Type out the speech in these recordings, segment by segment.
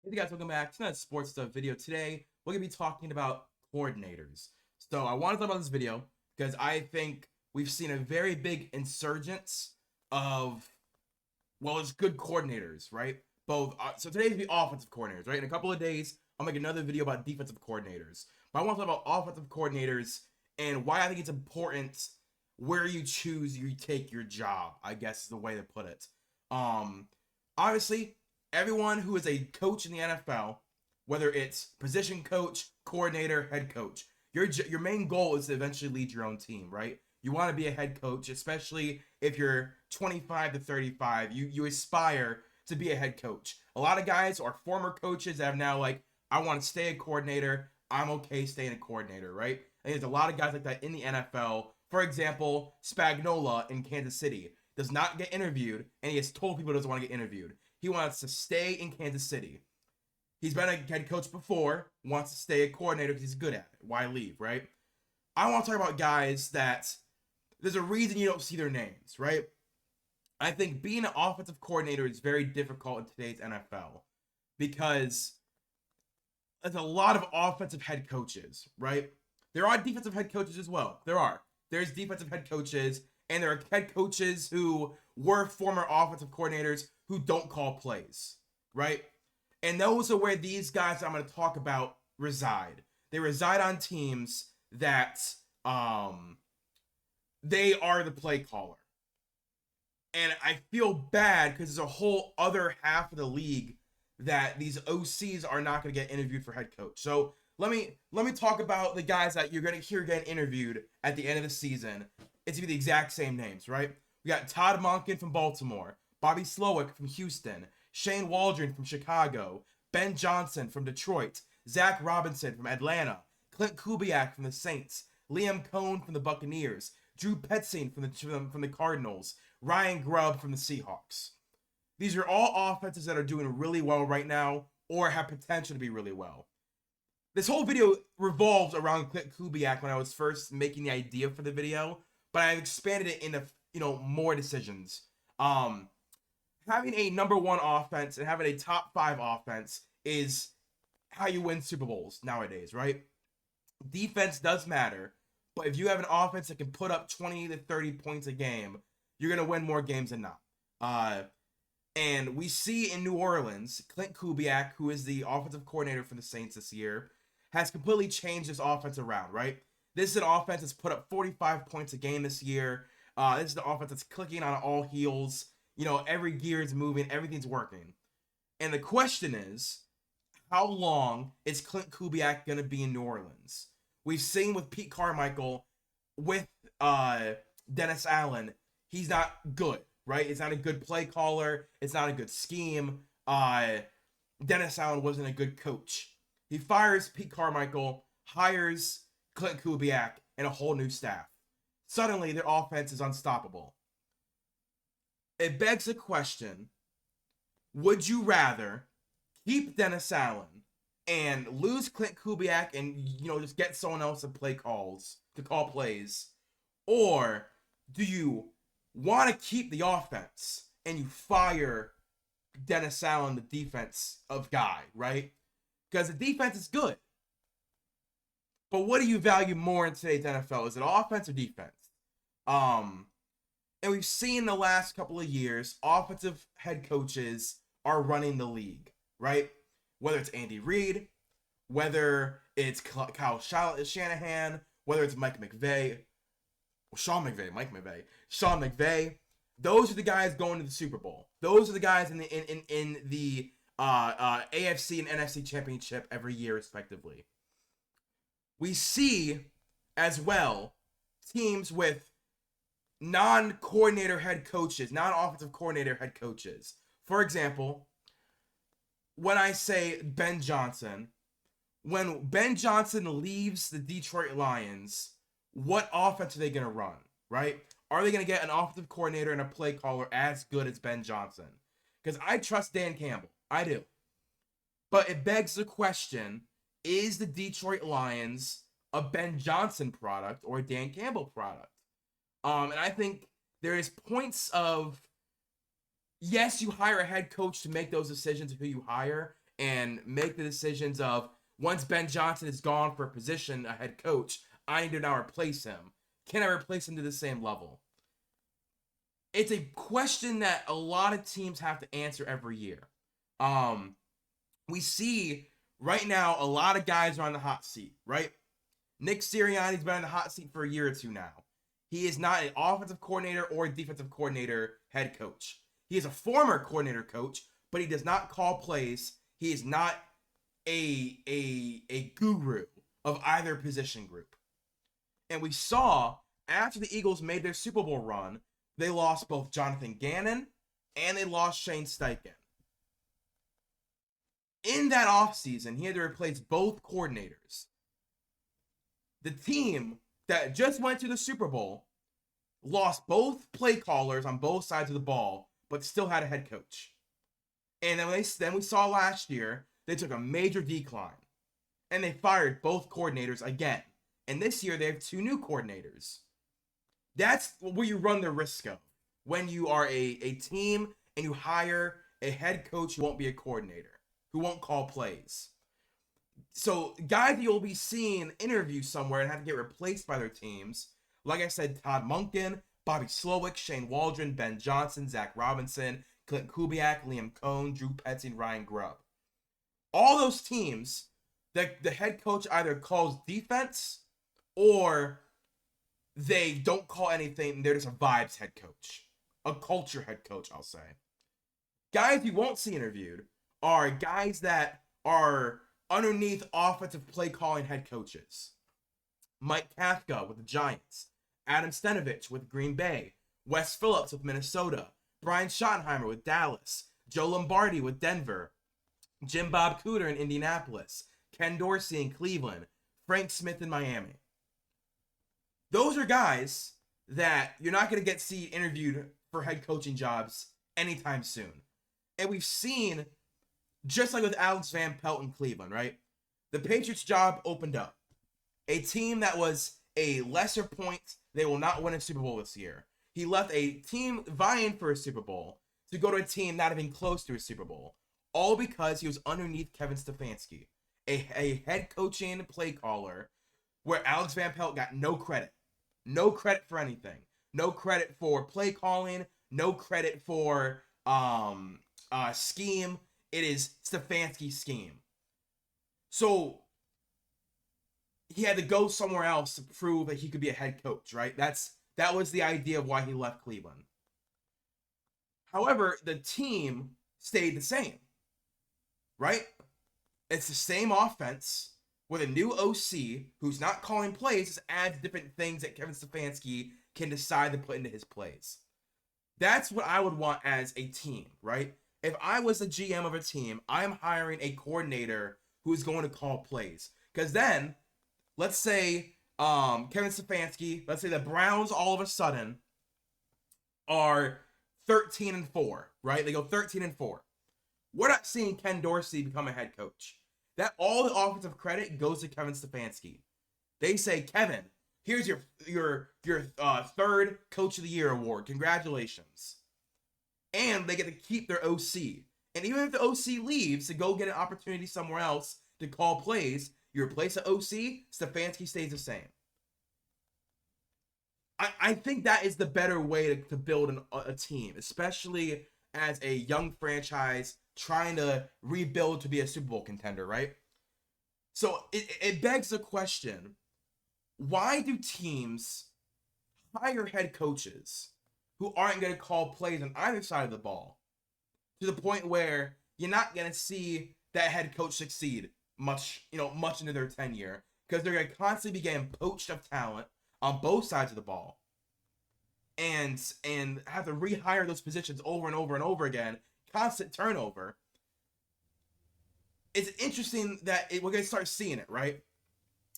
Hey guys, welcome back to another sports stuff video. Today, we're going to be talking about coordinators. So I want to talk about this video because I think we've seen a very big insurgence of, well, it's good coordinators, right? Both. So today's be offensive coordinators, right? In a couple of days, I'll make another video about defensive coordinators. But I want to talk about offensive coordinators and why I think it's important where you choose, you take your job, I guess is the way to put it. Um, Obviously, everyone who is a coach in the NFL, whether it's position coach, coordinator, head coach, your main goal is to eventually lead your own team, right? You want to be a head coach, especially if you're 25 to 35. You aspire to be a head coach. A lot of guys are former coaches that have now like, I want to stay a coordinator. I'm okay staying a coordinator, right? And there's a lot of guys like that in the NFL. For example, Spagnuolo in Kansas City does not get interviewed, and he has told people he doesn't want to get interviewed. He wants to stay in Kansas City. He's been a head coach before, wants to stay a coordinator because he's good at it. Why leave, right? I want to talk about guys that there's a reason you don't see their names, right? I think being an offensive coordinator is very difficult in today's NFL because there's a lot of offensive head coaches, right? There are defensive head coaches as well. There's defensive head coaches, and there are head coaches who were former offensive coordinators who don't call plays, right? And those are where these guys I'm going to talk about reside. They reside on teams that they are the play caller. And I feel bad because there's a whole other half of the league that these OCs are not going to get interviewed for head coach. So let me talk about the guys that you're going to hear getting interviewed at the end of the season. It's going to be the exact same names, right? We got Todd Monken from Baltimore, Bobby Slowick from Houston, Shane Waldron from Chicago, Ben Johnson from Detroit, Zach Robinson from Atlanta, Clint Kubiak from the Saints, Liam Cohn from the Buccaneers, Drew Petzing from the Cardinals, Ryan Grubb from the Seahawks. These are all offenses that are doing really well right now or have potential to be really well. This whole video revolves around Clint Kubiak when I was first making the idea for the video, but I've expanded it into more decisions. Having a number one offense and having a top five offense is how you win Super Bowls nowadays, right? Defense does matter, but if you have an offense that can put up 20 to 30 points a game, you're gonna win more games than not. And we see in New Orleans, Clint Kubiak, who is the offensive coordinator for the Saints this year, has completely changed this offense around, right? This is an offense that's put up 45 points a game this year. This is the offense that's clicking on all heels. Every gear is moving, everything's working. And the question is, how long is Clint Kubiak going to be in New Orleans? We've seen with Pete Carmichael, with Dennis Allen, he's not good, right? It's not a good play caller. It's not a good scheme. Dennis Allen wasn't a good coach. He fires Pete Carmichael, hires Clint Kubiak, and a whole new staff. Suddenly, their offense is unstoppable. It begs the question, would you rather keep Dennis Allen and lose Clint Kubiak and just get someone else to call plays, or do you want to keep the offense and you fire Dennis Allen, the defense of guy, right? Because the defense is good, but what do you value more in today's NFL? Is it offense or defense? And we've seen the last couple of years, offensive head coaches are running the league, right? Whether it's Andy Reid, whether it's Kyle Shanahan, whether it's Sean McVay. Those are the guys going to the Super Bowl. Those are the guys in the AFC and NFC championship every year, respectively. We see as well teams with non-coordinator head coaches, non-offensive coordinator head coaches. For example, when I say Ben Johnson, when Ben Johnson leaves the Detroit Lions, what offense are they going to run, right? Are they going to get an offensive coordinator and a play caller as good as Ben Johnson? Because I trust Dan Campbell. I do. But it begs the question, is the Detroit Lions a Ben Johnson product or a Dan Campbell product? And I think there is points of, yes, you hire a head coach to make those decisions of who you hire, and make the decisions of, once Ben Johnson is gone for a position, a head coach, I need to now replace him. Can I replace him to the same level? It's a question that a lot of teams have to answer every year. We see right now a lot of guys are on the hot seat, right? Nick Sirianni's been on the hot seat for a year or two now. He is not an offensive coordinator or defensive coordinator head coach. He is a former coordinator coach, but he does not call plays. He is not a guru of either position group. And we saw after the Eagles made their Super Bowl run, they lost both Jonathan Gannon and they lost Shane Steichen. In that offseason, he had to replace both coordinators. The team that just went to the Super Bowl lost both play callers on both sides of the ball, but still had a head coach. And then we saw last year, they took a major decline. And they fired both coordinators again. And this year, they have 2 new coordinators. That's where you run the risk of. When you are a team and you hire a head coach who won't be a coordinator, who won't call plays. So guys you'll be seeing interview somewhere and have to get replaced by their teams. Like I said, Todd Monken, Bobby Slowick, Shane Waldron, Ben Johnson, Zach Robinson, Clint Kubiak, Liam Cohn, Drew Petzing, and Ryan Grubb. All those teams, the head coach either calls defense or they don't call anything. They're just a vibes head coach. A culture head coach, I'll say. Guys you won't see interviewed are guys that are underneath offensive play calling head coaches. Mike Kafka with the Giants, Adam Stenovich with Green Bay, Wes Phillips with Minnesota, Brian Schottenheimer with Dallas, Joe Lombardi with Denver, Jim Bob Cooter in Indianapolis, Ken Dorsey in Cleveland, Frank Smith in Miami. Those are guys that you're not going to get see interviewed for head coaching jobs anytime soon. And we've seen, just like with Alex Van Pelt in Cleveland, right? The Patriots job opened up. A team that was a lesser point, they will not win a Super Bowl this year. He left a team vying for a Super Bowl to go to a team not even close to a Super Bowl. All because he was underneath Kevin Stefanski, a head coaching play caller where Alex Van Pelt got no credit. No credit for anything. No credit for play calling. No credit for scheme. It is Stefanski's scheme. So he had to go somewhere else to prove that he could be a head coach, right? That was the idea of why he left Cleveland. However, the team stayed the same, right? It's the same offense with a new OC who's not calling plays, just adds different things that Kevin Stefanski can decide to put into his plays. That's what I would want as a team, right? If I was the GM of a team, I'm hiring a coordinator who's going to call plays. Because then, let's say Kevin Stefanski, let's say the Browns all of a sudden are 13-4, right? They go 13-4. We're not seeing Ken Dorsey become a head coach. That all the offensive credit goes to Kevin Stefanski. They say, Kevin, here's your third Coach of the Year award. Congratulations. And they get to keep their OC. And even if the OC leaves to go get an opportunity somewhere else to call plays, you replace the OC, Stefanski stays the same. I think that is the better way to build a team, especially as a young franchise trying to rebuild to be a Super Bowl contender, right? So it begs the question, why do teams hire head coaches who aren't going to call plays on either side of the ball to the point where you're not going to see that head coach succeed much into their tenure, because they're going to constantly be getting poached of talent on both sides of the ball and have to rehire those positions over and over and over again, constant turnover. It's interesting that we're going to start seeing it, right?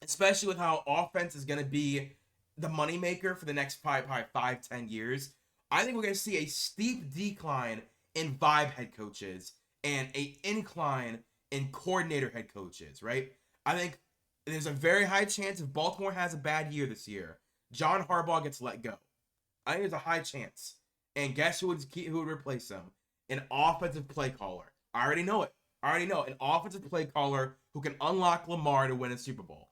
Especially with how offense is going to be the moneymaker for the next 5-10 years. I think we're going to see a steep decline in vibe head coaches and an incline in coordinator head coaches, right? I think there's a very high chance if Baltimore has a bad year this year, John Harbaugh gets let go. I think there's a high chance. And guess who would replace him? An offensive play caller. I already know it. I already know an offensive play caller who can unlock Lamar to win a Super Bowl.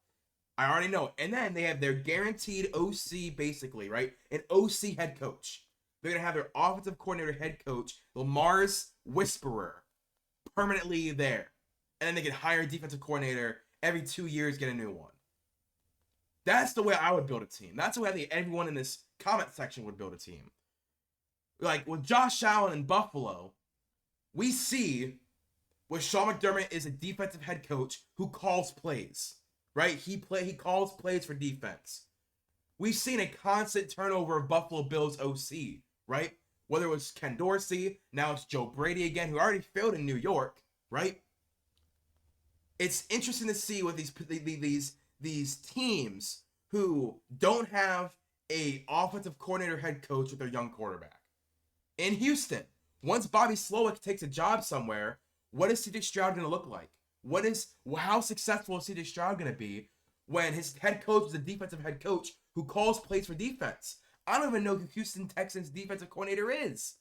I already know. And then they have their guaranteed OC, basically, right? An OC head coach. They're going to have their offensive coordinator head coach, Lamar's whisperer, permanently there. And then they can hire a defensive coordinator every 2 years, get a new one. That's the way I would build a team. That's the way I think everyone in this comment section would build a team. Like with Josh Allen in Buffalo, we see with Sean McDermott is a defensive head coach who calls plays, right? He calls plays for defense. We've seen a constant turnover of Buffalo Bills OC, right? Whether it was Ken Dorsey, now it's Joe Brady again, who already failed in New York, right? It's interesting to see with these teams who don't have a offensive coordinator head coach with their young quarterback. In Houston, once Bobby Slowick takes a job somewhere, what is CJ Stroud going to look like? How successful is CJ Stroud going to be when his head coach is a defensive head coach who calls plays for defense? I don't even know who Houston Texans defensive coordinator is.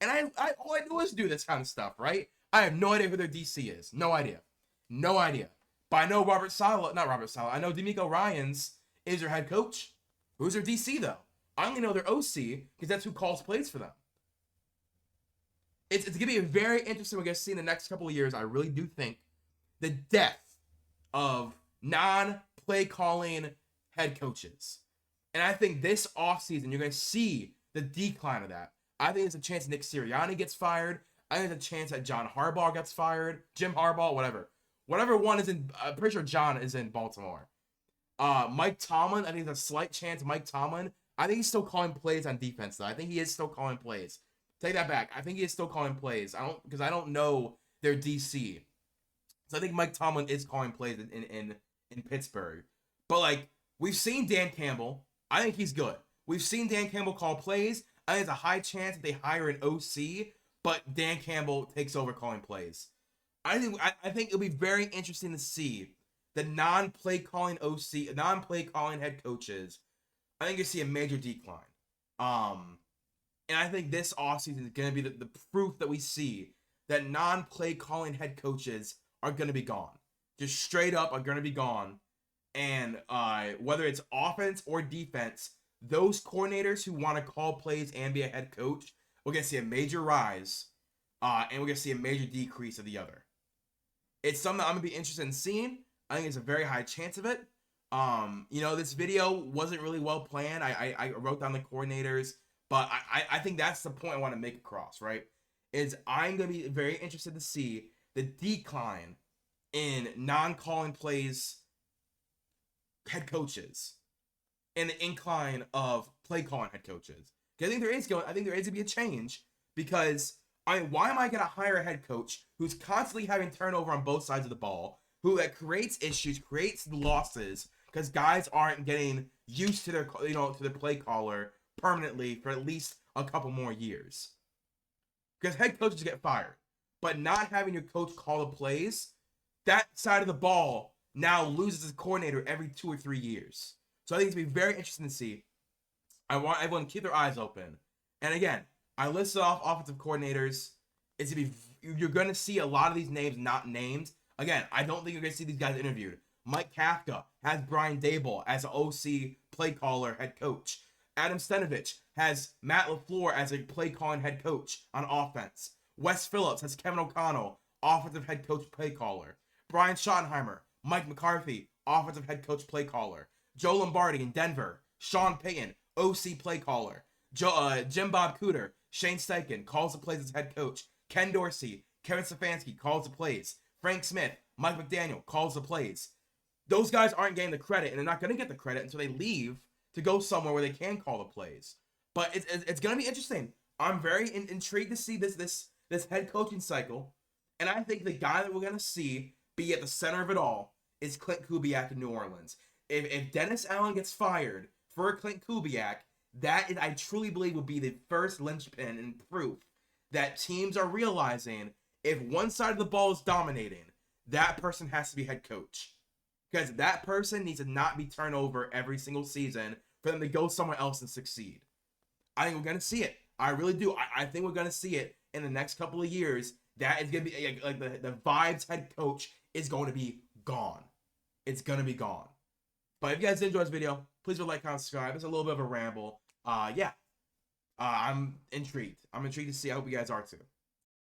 And all I do is do this kind of stuff, right? I have no idea who their DC is. No idea. But I know I know DeMeco Ryans is their head coach. Who's their DC, though? I only know their OC because that's who calls plays for them. It's going to be very interesting. We're going to see in the next couple of years. I really do think the death of non-play calling head coaches. And I think this offseason, you're going to see the decline of that. I think there's a chance Nick Sirianni gets fired. I think there's a chance that John Harbaugh gets fired. Jim Harbaugh, whatever. Whatever one is in, I'm pretty sure John is in Baltimore. Mike Tomlin, I think there's a slight chance Mike Tomlin, I think he's still calling plays on defense, though. I think he is still calling plays. Take that back. I think he is still calling plays. Because I don't know their DC. So I think Mike Tomlin is calling plays in Pittsburgh. But like, we've seen Dan Campbell. I think he's good. We've seen Dan Campbell call plays. I think there's a high chance that they hire an OC, but Dan Campbell takes over calling plays. I think it'll be very interesting to see the non-play calling head coaches. I think you'll see a major decline. And I think this offseason is going to be the proof that we see that non-play calling head coaches are going to be gone. Just straight up are going to be gone. And whether it's offense or defense, those coordinators who want to call plays and be a head coach, we're going to see a major rise. And we're going to see a major decrease of the other. It's something that I'm going to be interested in seeing. I think there's a very high chance of it. This video wasn't really well planned. I wrote down the coordinators. But I think that's the point I want to make across, right? Is I'm going to be very interested to see the decline in non-calling plays head coaches and the incline of play calling head coaches. Because I think there is going to be a change because why am I going to hire a head coach who's constantly having turnover on both sides of the ball, who creates issues, creates losses because guys aren't getting used to their to the play caller permanently for at least a couple more years. Because head coaches get fired. But not having your coach call the plays, that side of the ball now loses its coordinator every 2 or 3 years. So I think it's going to be very interesting to see. I want everyone to keep their eyes open. And again, I listed off offensive coordinators. You're going to see a lot of these names not named. Again, I don't think you're going to see these guys interviewed. Mike Kafka has Brian Daboll as an OC play caller head coach. Adam Stenavich has Matt LaFleur as a play-calling head coach on offense. Wes Phillips has Kevin O'Connell, offensive head coach play caller. Brian Schottenheimer, Mike McCarthy, offensive head coach play caller. Joe Lombardi in Denver, Sean Payton, OC play caller. Jim Bob Cooter, Shane Steichen calls the plays as head coach. Ken Dorsey, Kevin Stefanski calls the plays. Frank Smith, Mike McDaniel calls the plays. Those guys aren't getting the credit, and they're not going to get the credit until they leave to go somewhere where they can call the plays. But it's going to be interesting. I'm very intrigued to see this head coaching cycle. And I think the guy that we're going to see be at the center of it all is Clint Kubiak in New Orleans. If Dennis Allen gets fired for Clint Kubiak, I truly believe would be the first linchpin and proof that teams are realizing if one side of the ball is dominating, that person has to be head coach. Because that person needs to not be turned over every single season for them to go somewhere else and succeed. I think we're going to see it. I really do. I think we're going to see it in the next couple of years That is gonna be like the vibes head coach is going to be gone. It's gonna be gone. But if you guys did enjoy this video, please like, comment, subscribe. It's a little bit of a ramble. Yeah. I'm intrigued. I'm intrigued to see. I hope you guys are too.